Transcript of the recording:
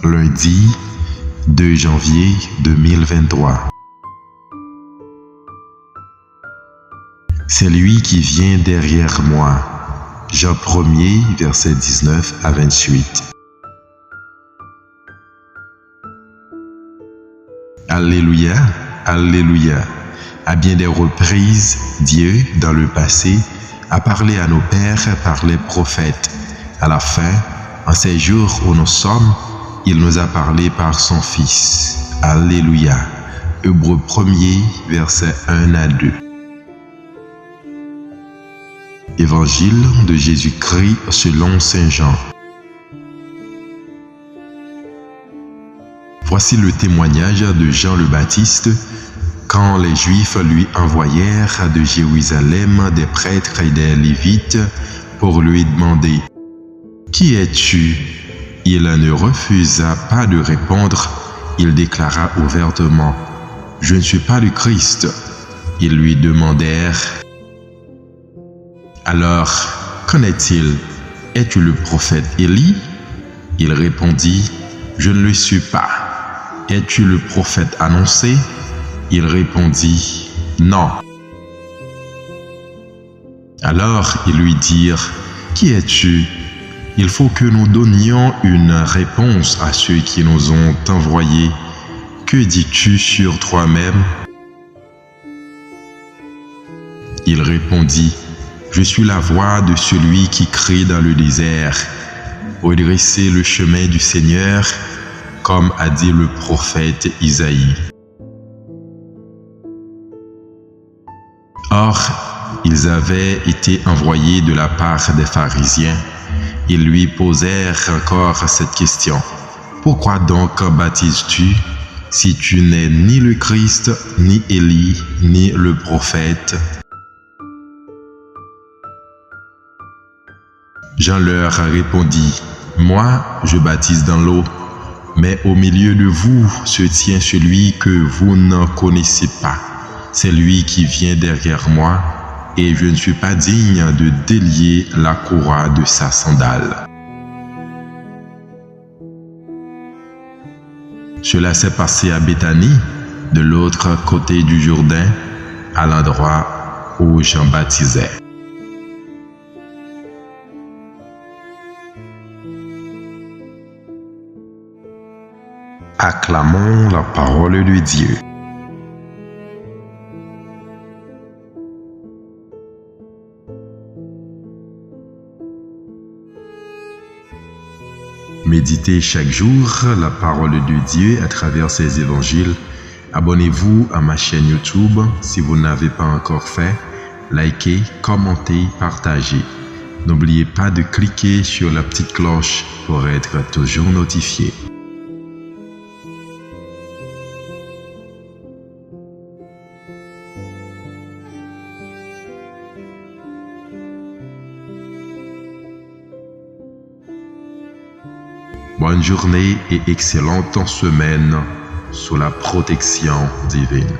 lundi 2 janvier 2023. C'est lui qui vient derrière moi. Jean 1er, versets 19 à 28. Alléluia, Alléluia. À bien des reprises, Dieu, dans le passé, a parlé à nos pères par les prophètes. À la fin, en ces jours où nous sommes, il nous a parlé par son Fils. Alléluia. Hébreux 1er, versets 1 à 2. Évangile de Jésus-Christ selon Saint Jean. Voici le témoignage de Jean le Baptiste quand les Juifs lui envoyèrent de Jérusalem des prêtres et des Lévites pour lui demander « Qui es-tu » Il ne refusa pas de répondre. Il déclara ouvertement « Je ne suis pas le Christ ». Ils lui demandèrent « Alors, qu'en est-il? Es-tu le prophète Élie » Il répondit « Je ne le suis pas. » « Es-tu le prophète annoncé » Il répondit « Non. » Alors ils lui dirent « Qui es-tu » Il faut que nous donnions une réponse à ceux qui nous ont envoyés. Que dis-tu sur toi-même ? Il répondit « Je suis la voix de celui qui crie dans le désert. Redressez le chemin du Seigneur, comme a dit le prophète Isaïe. » Or, ils avaient été envoyés de la part des pharisiens. Ils lui posèrent encore cette question. « Pourquoi donc baptises-tu si tu n'es ni le Christ, ni Élie, ni le prophète ?» Jean leur répondit, « Moi, je baptise dans l'eau, mais au milieu de vous se tient celui que vous ne connaissez pas. C'est lui qui vient derrière moi, et je ne suis pas digne de délier la courroie de sa sandale. » Cela s'est passé à Béthanie, de l'autre côté du Jourdain, à l'endroit où Jean baptisait. Acclamons la parole de Dieu. Méditez chaque jour la parole de Dieu à travers ses évangiles. Abonnez-vous à ma chaîne YouTube si vous n'avez pas encore fait. Likez, commentez, partagez. N'oubliez pas de cliquer sur la petite cloche pour être toujours notifié. Bonne journée et excellente semaine sous la protection divine.